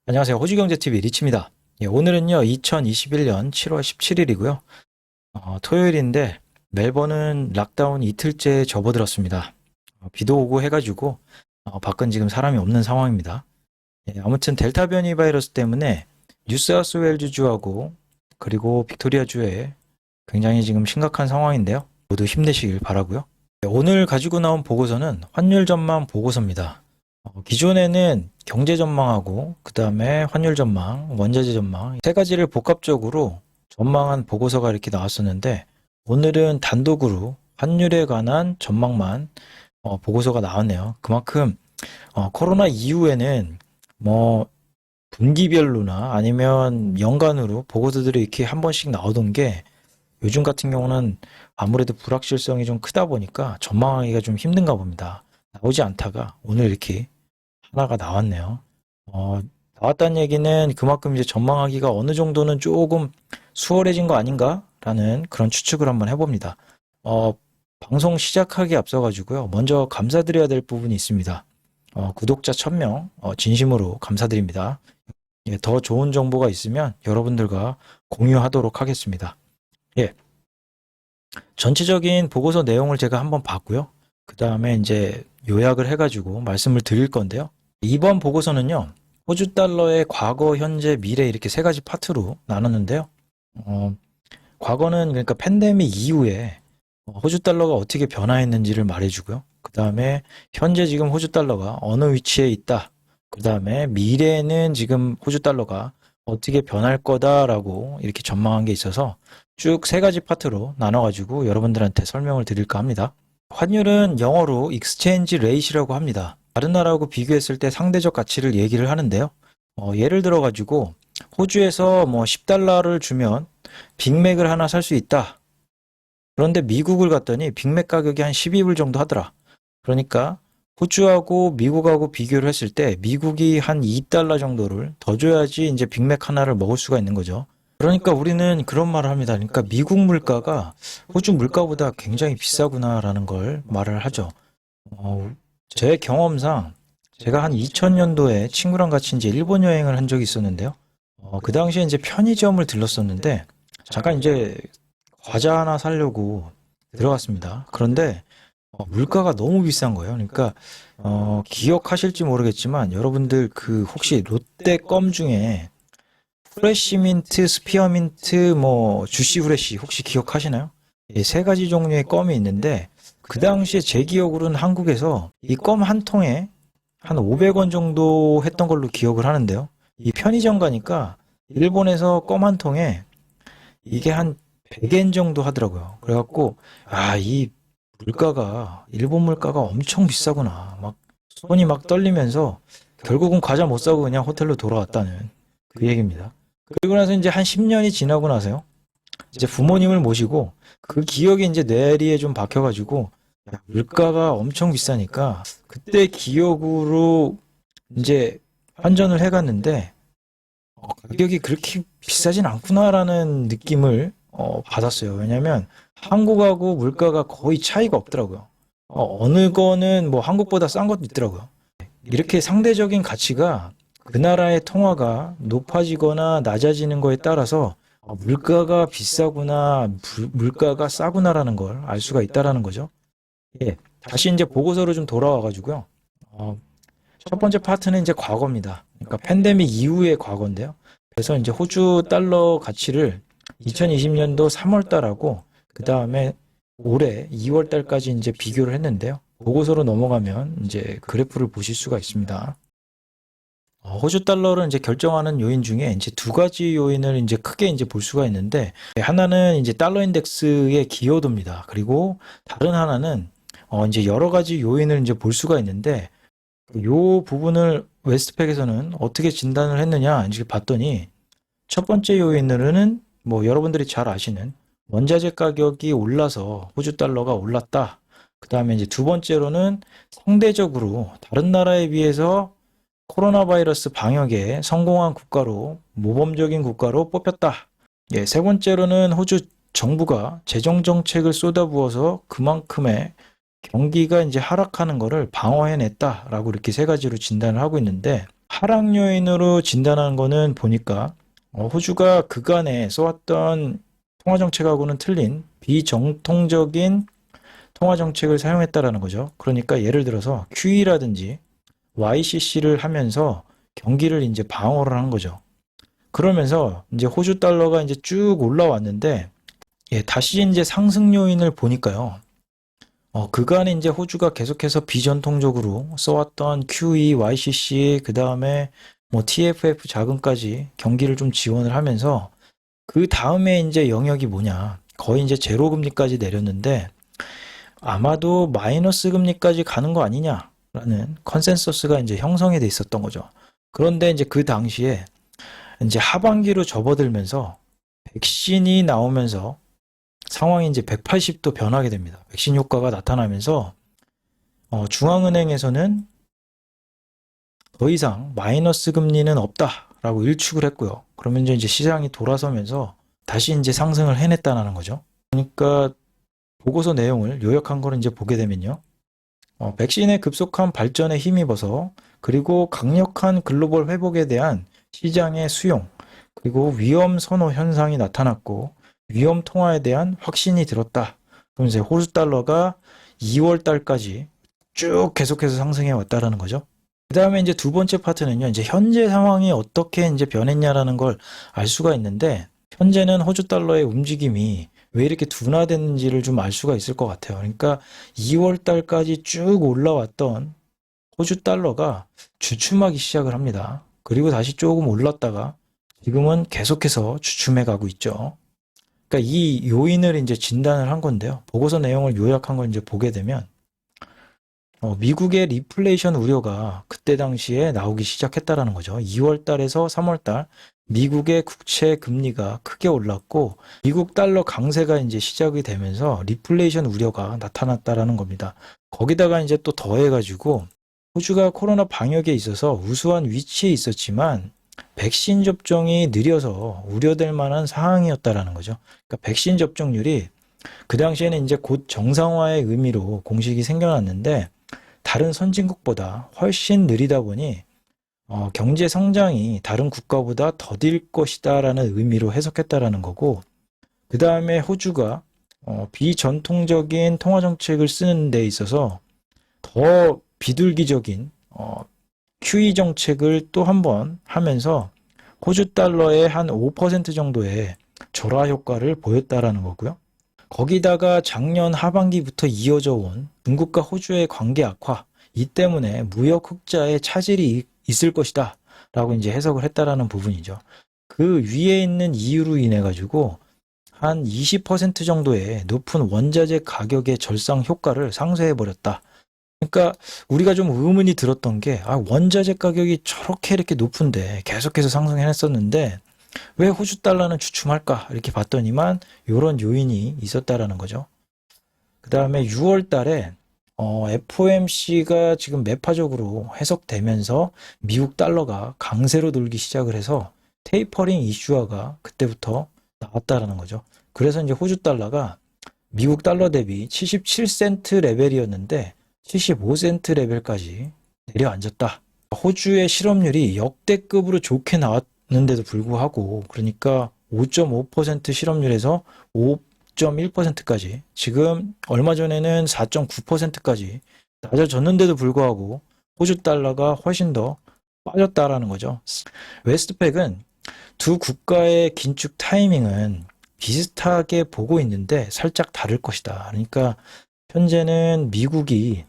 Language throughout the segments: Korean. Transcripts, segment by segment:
안녕하세요. 호주경제TV 리치입니다. 오늘은요, 2021년 7월 17일이고요. 토요일인데 멜번은 락다운 이틀째 접어들었습니다. 비도 오고 해가지고 밖은 지금 사람이 없는 상황입니다. 아무튼 델타 변이 바이러스 때문에 뉴사우스웨일즈주하고 그리고 빅토리아주에 굉장히 지금 심각한 상황인데요. 모두 힘내시길 바라고요. 오늘 가지고 나온 보고서는 환율 전망 보고서입니다. 기존에는 경제 전망하고 그 다음에 환율 전망, 원자재 전망 세 가지를 복합적으로 전망한 보고서가 이렇게 나왔었는데 오늘은 단독으로 환율에 관한 전망만 보고서가 나왔네요. 그만큼 코로나 이후에는 뭐 분기별로나 아니면 연간으로 보고서들이 이렇게 한 번씩 나오던 게 요즘 같은 경우는 아무래도 불확실성이 좀 크다 보니까 전망하기가 좀 힘든가 봅니다. 나오지 않다가 오늘 이렇게 하나가 나왔네요. 나왔다는 얘기는 그만큼 이제 전망하기가 어느 정도는 조금 수월해진 거 아닌가라는 그런 추측을 한번 해봅니다. 방송 시작하기 앞서가지고요. 먼저 감사드려야 될 부분이 있습니다. 구독자 1000명 진심으로 감사드립니다. 예, 더 좋은 정보가 있으면 여러분들과 공유하도록 하겠습니다. 예, 전체적인 보고서 내용을 제가 한번 봤고요. 그 다음에 이제 요약을 해가지고 말씀을 드릴 건데요. 이번 보고서는요, 호주 달러의 과거, 현재, 미래 이렇게 세 가지 파트로 나눴는데요. 과거는 그러니까 팬데믹 이후에 호주 달러가 어떻게 변화했는지를 말해주고요. 그 다음에 현재 지금 호주 달러가 어느 위치에 있다. 그 다음에 미래에는 지금 호주 달러가 어떻게 변할 거다라고 이렇게 전망한 게 있어서 쭉 세 가지 파트로 나눠가지고 여러분들한테 설명을 드릴까 합니다. 환율은 영어로 exchange rate이라고 합니다. 다른 나라하고 비교했을 때 상대적 가치를 얘기를 하는데요. 예를 들어가지고 호주에서 뭐 10달러를 주면 빅맥을 하나 살 수 있다. 그런데 미국을 갔더니 빅맥 가격이 한 12불 정도 하더라. 그러니까 호주하고 미국하고 비교를 했을 때 미국이 한 2달러 정도를 더 줘야지 이제 빅맥 하나를 먹을 수가 있는 거죠. 그러니까 우리는 그런 말을 합니다. 그러니까 미국 물가가 호주 물가보다 굉장히 비싸구나라는 걸 말을 하죠. 제 경험상 제가 한 2000년도에 친구랑 같이 이제 일본 여행을 한 적이 있었는데요. 그 당시에 이제 편의점을 들렀었는데 잠깐 이제 과자 하나 사려고 들어갔습니다. 그런데 물가가 너무 비싼 거예요. 그러니까 기억하실지 모르겠지만 여러분들 그 혹시 롯데 껌 중에 프레시민트, 스피어민트, 뭐 주시 프레시 혹시 기억하시나요? 이 세 가지 종류의 껌이 있는데 그 당시에 제 기억으로는 한국에서 이 껌 한 통에 한 500원 정도 했던 걸로 기억을 하는데요. 이 편의점 가니까 일본에서 껌 한 통에 이게 한 100엔 정도 하더라고요. 그래갖고 이 물가가 일본 물가가 엄청 비싸구나. 막 손이 막 떨리면서 결국은 과자 못 사고 그냥 호텔로 돌아왔다는 그 얘기입니다. 그리고 나서 이제 한 10년이 지나고 나서요. 이제 부모님을 모시고 그 기억이 이제 뇌리에 좀 박혀가지고 물가가 엄청 비싸니까 그때 기억으로 이제 환전을 해갔는데 가격이 그렇게 비싸진 않구나라는 느낌을 받았어요. 왜냐면 한국하고 물가가 거의 차이가 없더라고요. 어느 거는 뭐 한국보다 싼 것도 있더라고요. 이렇게 상대적인 가치가 그 나라의 통화가 높아지거나 낮아지는 거에 따라서 물가가 비싸구나, 물가가 싸구나라는 걸 알 수가 있다라는 거죠. 예, 다시 이제 보고서로 좀 돌아와가지고요. 첫 번째 파트는 이제 과거입니다. 그러니까 팬데믹 이후의 과거인데요. 그래서 이제 호주 달러 가치를 2020년도 3월 달하고 그 다음에 올해 2월 달까지 이제 비교를 했는데요. 보고서로 넘어가면 이제 그래프를 보실 수가 있습니다. 호주 달러를 이제 결정하는 요인 중에 이제 두 가지 요인을 이제 크게 이제 볼 수가 있는데 하나는 이제 달러 인덱스의 기여도입니다. 그리고 다른 하나는 이제 여러 가지 요인을 이제 볼 수가 있는데 요 부분을 웨스트팩에서는 어떻게 진단을 했느냐 이제 봤더니 첫 번째 요인으로는 뭐 여러분들이 잘 아시는 원자재 가격이 올라서 호주 달러가 올랐다. 그 다음에 이제 두 번째로는 상대적으로 다른 나라에 비해서 코로나 바이러스 방역에 성공한 국가로 모범적인 국가로 뽑혔다. 예, 세 번째로는 호주 정부가 재정 정책을 쏟아부어서 그만큼의 경기가 이제 하락하는 거를 방어해냈다라고 이렇게 세 가지로 진단을 하고 있는데 하락 요인으로 진단한 거는 보니까 호주가 그간에 써왔던 통화 정책하고는 틀린 비정통적인 통화 정책을 사용했다라는 거죠. 그러니까 예를 들어서 QE라든지 YCC를 하면서 경기를 이제 방어를 한 거죠. 그러면서 이제 호주 달러가 이제 쭉 올라왔는데, 예, 다시 이제 상승 요인을 보니까요. 그간에 이제 호주가 계속해서 비전통적으로 써왔던 QE, YCC, 그 다음에 뭐 TFF 자금까지 경기를 좀 지원을 하면서 그 다음에 이제 영역이 뭐냐. 거의 이제 제로 금리까지 내렸는데 아마도 마이너스 금리까지 가는 거 아니냐라는 컨센서스가 이제 형성이 돼 있었던 거죠. 그런데 이제 그 당시에 이제 하반기로 접어들면서 백신이 나오면서 상황이 이제 180도 변하게 됩니다. 백신 효과가 나타나면서 중앙은행에서는 더 이상 마이너스 금리는 없다라고 일축을 했고요. 그러면 이제 시장이 돌아서면서 다시 이제 상승을 해냈다는 거죠. 그러니까 보고서 내용을 요약한 거를 이제 보게 되면요. 백신의 급속한 발전에 힘입어서 그리고 강력한 글로벌 회복에 대한 시장의 수용, 그리고 위험 선호 현상이 나타났고 위험 통화에 대한 확신이 들었다. 그럼 이제 호주 달러가 2월 달까지 쭉 계속해서 상승해 왔다라는 거죠. 그 다음에 이제 두 번째 파트는요, 이제 현재 상황이 어떻게 이제 변했냐라는 걸 알 수가 있는데, 현재는 호주 달러의 움직임이 왜 이렇게 둔화됐는지를 좀 알 수가 있을 것 같아요. 그러니까 2월 달까지 쭉 올라왔던 호주 달러가 주춤하기 시작을 합니다. 그리고 다시 조금 올랐다가 지금은 계속해서 주춤해 가고 있죠. 그러니까 이 요인을 이제 진단을 한 건데요. 보고서 내용을 요약한 걸 이제 보게 되면 미국의 리플레이션 우려가 그때 당시에 나오기 시작했다라는 거죠. 2월 달에서 3월 달 미국의 국채 금리가 크게 올랐고 미국 달러 강세가 이제 시작이 되면서 리플레이션 우려가 나타났다라는 겁니다. 거기다가 이제 또 더해가지고 호주가 코로나 방역에 있어서 우수한 위치에 있었지만 백신 접종이 느려서 우려될 만한 상황이었다라는 거죠. 그러니까 백신 접종률이 그 당시에는 이제 곧 정상화의 의미로 공식이 생겨났는데 다른 선진국보다 훨씬 느리다 보니 경제 성장이 다른 국가보다 더딜 것이다라는 의미로 해석했다라는 거고, 그 다음에 호주가 비전통적인 통화 정책을 쓰는 데 있어서 더 비둘기적인 QE 정책을 또 한 번 하면서 호주 달러의 한 5% 정도의 절하 효과를 보였다라는 거고요. 거기다가 작년 하반기부터 이어져 온 중국과 호주의 관계 악화, 이 때문에 무역 흑자에 차질이 있을 것이다 라고 이제 해석을 했다라는 부분이죠. 그 위에 있는 이유로 인해 가지고 한 20% 정도의 높은 원자재 가격의 절상 효과를 상쇄해 버렸다. 그러니까 우리가 좀 의문이 들었던 게 원자재 가격이 저렇게 이렇게 높은데 계속해서 상승했었는데 왜 호주 달러는 주춤할까 이렇게 봤더니만 이런 요인이 있었다라는 거죠. 그 다음에 6월 달에 FOMC가 지금 매파적으로 해석되면서 미국 달러가 강세로 돌기 시작을 해서 테이퍼링 이슈화가 그때부터 나왔다라는 거죠. 그래서 이제 호주 달러가 미국 달러 대비 77센트 레벨이었는데 75센트 레벨까지 내려앉았다. 호주의 실업률이 역대급으로 좋게 나왔는데도 불구하고 그러니까 5.5% 실업률에서 5.1%까지 지금 얼마 전에는 4.9%까지 낮아졌는데도 불구하고 호주 달러가 훨씬 더 빠졌다라는 거죠. 웨스트팩은 두 국가의 긴축 타이밍은 비슷하게 보고 있는데 살짝 다를 것이다. 그러니까 현재는 미국이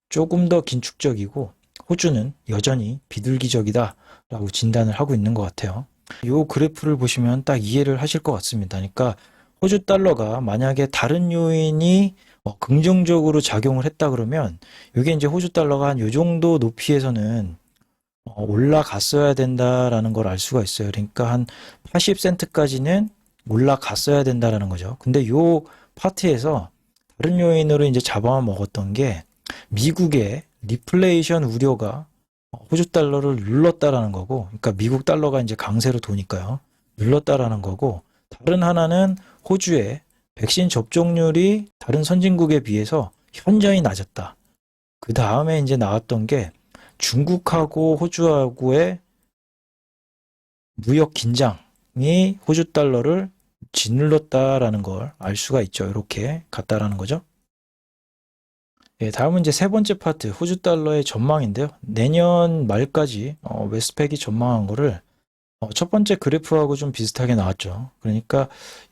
조금 더 긴축적이고 호주는 여전히 비둘기적이다 라고 진단을 하고 있는 것 같아요. 이 그래프를 보시면 딱 이해를 하실 것 같습니다. 그러니까 호주 달러가 만약에 다른 요인이 긍정적으로 작용을 했다 그러면 이게 이제 호주 달러가 한 요 정도 높이에서는 올라갔어야 된다라는 걸 알 수가 있어요. 그러니까 한 80센트까지는 올라갔어야 된다라는 거죠. 근데 요 파트에서 다른 요인으로 이제 잡아먹었던 게 미국의 리플레이션 우려가 호주 달러를 눌렀다라는 거고, 그러니까 미국 달러가 이제 강세로 도니까요. 눌렀다라는 거고, 다른 하나는 호주의 백신 접종률이 다른 선진국에 비해서 현저히 낮았다. 그 다음에 이제 나왔던 게 중국하고 호주하고의 무역 긴장이 호주 달러를 짓눌렀다라는 걸 알 수가 있죠. 이렇게 갔다라는 거죠. 예, 다음은 이제 세 번째 파트, 호주 달러의 전망인데요. 내년 말까지 웨스트팩이 전망한 거를 첫 번째 그래프하고 좀 비슷하게 나왔죠. 그러니까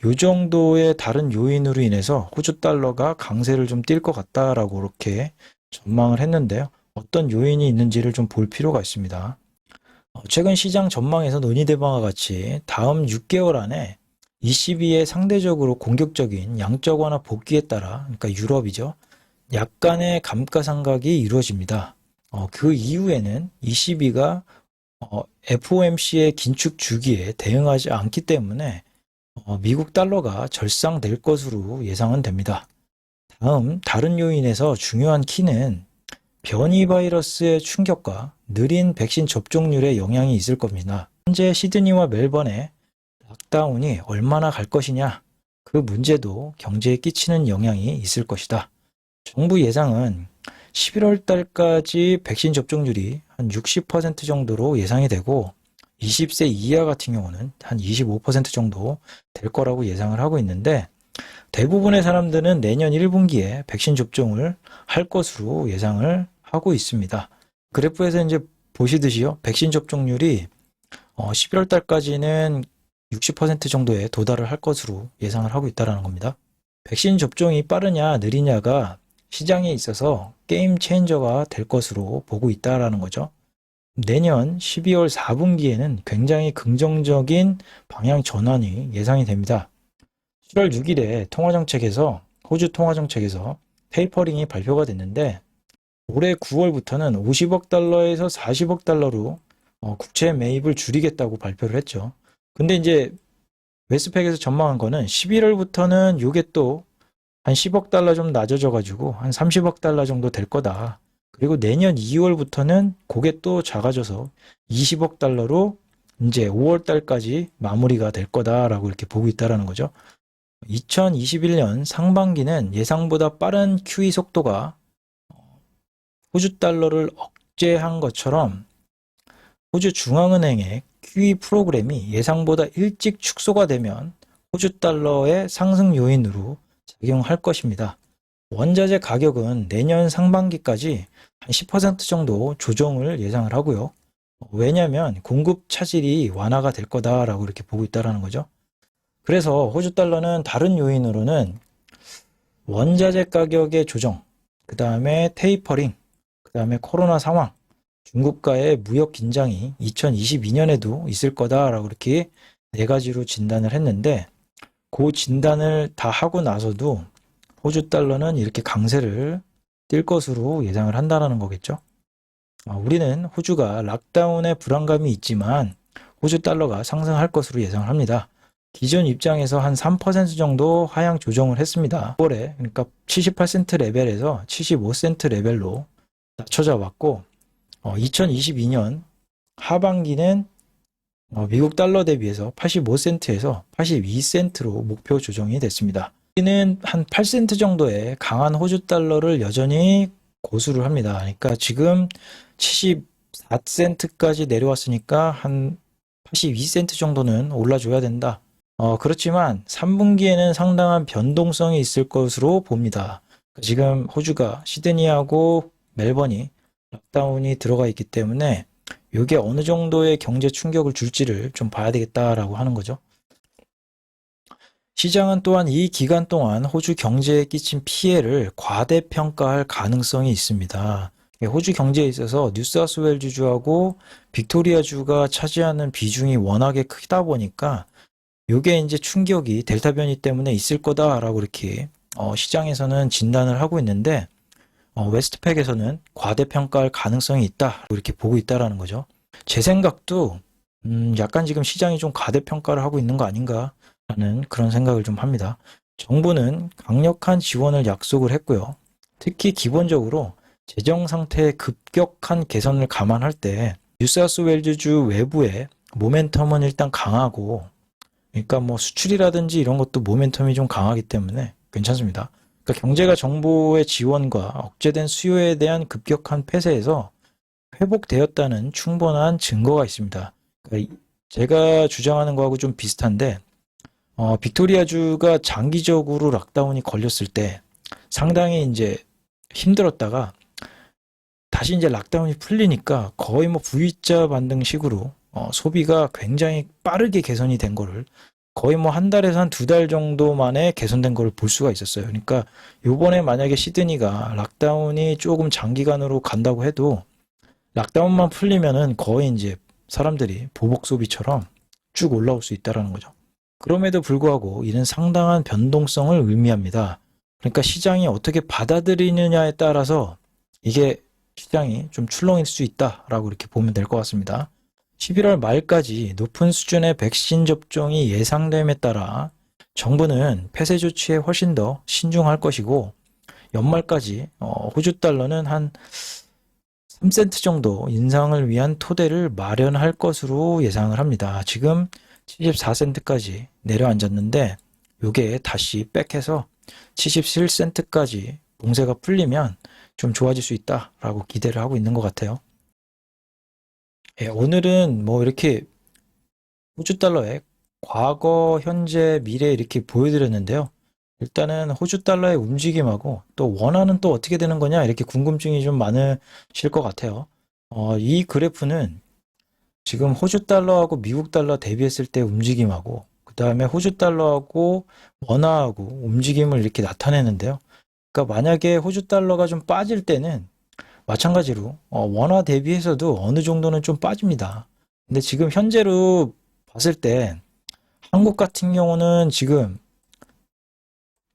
이 정도의 다른 요인으로 인해서 호주 달러가 강세를 좀 띌 것 같다라고 이렇게 전망을 했는데요. 어떤 요인이 있는지를 좀 볼 필요가 있습니다. 최근 시장 전망에서 논의된 바와 같이 다음 6개월 안에 ECB의 상대적으로 공격적인 양적 완화 복귀에 따라, 그러니까 유럽이죠. 약간의 감가상각이 이루어집니다. 그 이후에는 ECB가 FOMC의 긴축 주기에 대응하지 않기 때문에 미국 달러가 절상될 것으로 예상은 됩니다. 다음 다른 요인에서 중요한 키는 변이 바이러스의 충격과 느린 백신 접종률의 영향이 있을 겁니다. 현재 시드니와 멜번의 락다운이 얼마나 갈 것이냐, 그 문제도 경제에 끼치는 영향이 있을 것이다. 정부 예상은 11월 달까지 백신 접종률이 한 60% 정도로 예상이 되고 20세 이하 같은 경우는 한 25% 정도 될 거라고 예상을 하고 있는데 대부분의 사람들은 내년 1분기에 백신 접종을 할 것으로 예상을 하고 있습니다. 그래프에서 이제 보시듯이요. 백신 접종률이 11월 달까지는 60% 정도에 도달을 할 것으로 예상을 하고 있다는 겁니다. 백신 접종이 빠르냐 느리냐가 시장에 있어서 게임 체인저가 될 것으로 보고 있다는 거죠. 내년 12월 4분기에는 굉장히 긍정적인 방향 전환이 예상이 됩니다. 7월 6일에 호주 통화정책에서 테이퍼링이 발표가 됐는데 올해 9월부터는 50억 달러에서 40억 달러로 국채 매입을 줄이겠다고 발표를 했죠. 근데 이제 웨스트팩에서 전망한 거는 11월부터는 요게 또 한 10억 달러 좀 낮아져 가지고 한 30억 달러 정도 될 거다. 그리고 내년 2월부터는 그게 또 작아져서 20억 달러로 이제 5월 달까지 마무리가 될 거다라고 이렇게 보고 있다라는 거죠. 2021년 상반기는 예상보다 빠른 QE 속도가 호주 달러를 억제한 것처럼 호주 중앙은행의 QE 프로그램이 예상보다 일찍 축소가 되면 호주 달러의 상승 요인으로 작용할 것입니다. 원자재 가격은 내년 상반기까지 한 10% 정도 조정을 예상을 하고요. 왜냐하면 공급 차질이 완화가 될 거다라고 이렇게 보고 있다는 거죠. 그래서 호주 달러는 다른 요인으로는 원자재 가격의 조정, 그 다음에 테이퍼링, 그 다음에 코로나 상황, 중국과의 무역 긴장이 2022년에도 있을 거다라고 이렇게 네 가지로 진단을 했는데 그 진단을 다 하고 나서도 호주 달러는 이렇게 강세를 띌 것으로 예상을 한다는 거겠죠. 우리는 호주가 락다운의 불안감이 있지만 호주 달러가 상승할 것으로 예상을 합니다. 기존 입장에서 한 3% 정도 하향 조정을 했습니다. 9월에 그러니까 78센트 레벨에서 75센트 레벨로 낮춰져 왔고 2022년 하반기는 미국 달러 대비해서 85센트에서 82센트로 목표 조정이 됐습니다. 여기는 한 8센트 정도의 강한 호주 달러를 여전히 고수를 합니다. 그러니까 지금 74센트까지 내려왔으니까 한 82센트 정도는 올라줘야 된다. 그렇지만 3분기에는 상당한 변동성이 있을 것으로 봅니다. 지금 호주가 시드니하고 멜번이 락다운이 들어가 있기 때문에 이게 어느 정도의 경제 충격을 줄지를 좀 봐야 되겠다라고 하는 거죠. 시장은 또한 이 기간 동안 호주 경제에 끼친 피해를 과대평가할 가능성이 있습니다. 호주 경제에 있어서 뉴사우스웨일즈주하고 빅토리아주가 차지하는 비중이 워낙에 크다 보니까 이게 이제 충격이 델타 변이 때문에 있을 거다라고 이렇게 시장에서는 진단을 하고 있는데 웨스트팩에서는 과대평가할 가능성이 있다 이렇게 보고 있다라는 거죠. 제 생각도 약간 지금 시장이 좀 과대평가를 하고 있는 거 아닌가라는 그런 생각을 좀 합니다. 정부는 강력한 지원을 약속을 했고요. 특히 기본적으로 재정 상태의 급격한 개선을 감안할 때 뉴사우스웨일즈주 외부의 모멘텀은 일단 강하고 그러니까 뭐 수출이라든지 이런 것도 모멘텀이 좀 강하기 때문에 괜찮습니다. 그러니까 경제가 정부의 지원과 억제된 수요에 대한 급격한 폐쇄에서 회복되었다는 충분한 증거가 있습니다. 그러니까 제가 주장하는 거하고 좀 비슷한데, 빅토리아주가 장기적으로 락다운이 걸렸을 때 상당히 이제 힘들었다가 다시 이제 락다운이 풀리니까 거의 뭐 V자 반등식으로 소비가 굉장히 빠르게 개선이 된 거를 거의 뭐 한 달에서 한 두 달 정도 만에 개선된 걸 볼 수가 있었어요. 그러니까 요번에 만약에 시드니가 락다운이 조금 장기간으로 간다고 해도 락다운만 풀리면은 거의 이제 사람들이 보복 소비처럼 쭉 올라올 수 있다라는 거죠. 그럼에도 불구하고 이는 상당한 변동성을 의미합니다. 그러니까 시장이 어떻게 받아들이느냐에 따라서 이게 시장이 좀 출렁일 수 있다라고 이렇게 보면 될 것 같습니다. 11월 말까지 높은 수준의 백신 접종이 예상됨에 따라 정부는 폐쇄 조치에 훨씬 더 신중할 것이고 연말까지 호주 달러는 한 3센트 정도 인상을 위한 토대를 마련할 것으로 예상을 합니다. 지금 74센트까지 내려앉았는데 이게 다시 백해서 77센트까지 봉쇄가 풀리면 좀 좋아질 수 있다라고 기대를 하고 있는 것 같아요. 예, 오늘은 뭐 이렇게 호주 달러의 과거, 현재, 미래 이렇게 보여드렸는데요. 일단은 호주 달러의 움직임하고 또 원화는 또 어떻게 되는 거냐 이렇게 궁금증이 좀 많으실 것 같아요. 이 그래프는 지금 호주 달러하고 미국 달러 대비했을 때 움직임하고 그 다음에 호주 달러하고 원화하고 움직임을 이렇게 나타내는데요. 그러니까 만약에 호주 달러가 좀 빠질 때는 마찬가지로 원화 대비해서도 어느 정도는 좀 빠집니다. 근데 지금 현재로 봤을 때 한국 같은 경우는 지금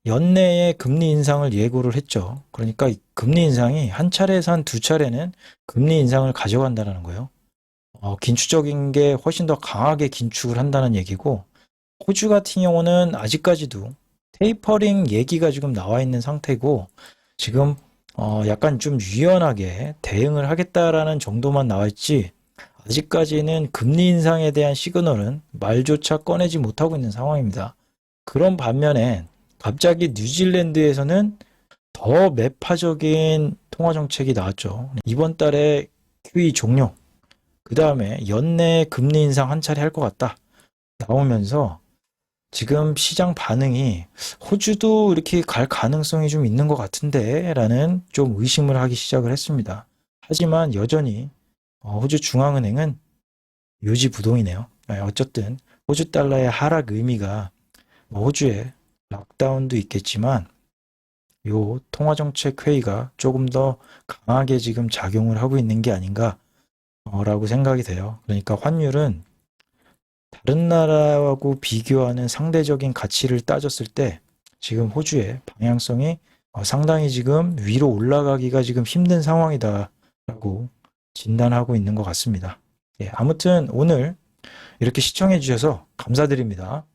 연내에 금리 인상을 예고를 했죠. 그러니까 이 금리 인상이 한 차례에서 한 두 차례는 금리 인상을 가져간다는 거예요. 긴축적인 게 훨씬 더 강하게 긴축을 한다는 얘기고, 호주 같은 경우는 아직까지도 테이퍼링 얘기가 지금 나와 있는 상태고, 지금 약간 좀 유연하게 대응을 하겠다라는 정도만 나와 있지, 아직까지는 금리 인상에 대한 시그널은 말조차 꺼내지 못하고 있는 상황입니다. 그런 반면에 갑자기 뉴질랜드에서는 더 매파적인 통화 정책이 나왔죠. 이번 달에 QE 종료, 그 다음에 연내 금리 인상 한 차례 할 것 같다 나오면서 지금 시장 반응이 호주도 이렇게 갈 가능성이 좀 있는 것 같은데 라는 좀 의심을 하기 시작을 했습니다. 하지만 여전히 호주 중앙은행은 요지부동이네요. 어쨌든 호주 달러의 하락 의미가 뭐 호주에 락다운도 있겠지만 요 통화정책 회의가 조금 더 강하게 지금 작용을 하고 있는 게 아닌가 라고 생각이 돼요. 그러니까 환율은 다른 나라하고 비교하는 상대적인 가치를 따졌을 때 지금 호주의 방향성이 상당히 지금 위로 올라가기가 지금 힘든 상황이다라고 진단하고 있는 것 같습니다. 예, 아무튼 오늘 이렇게 시청해 주셔서 감사드립니다.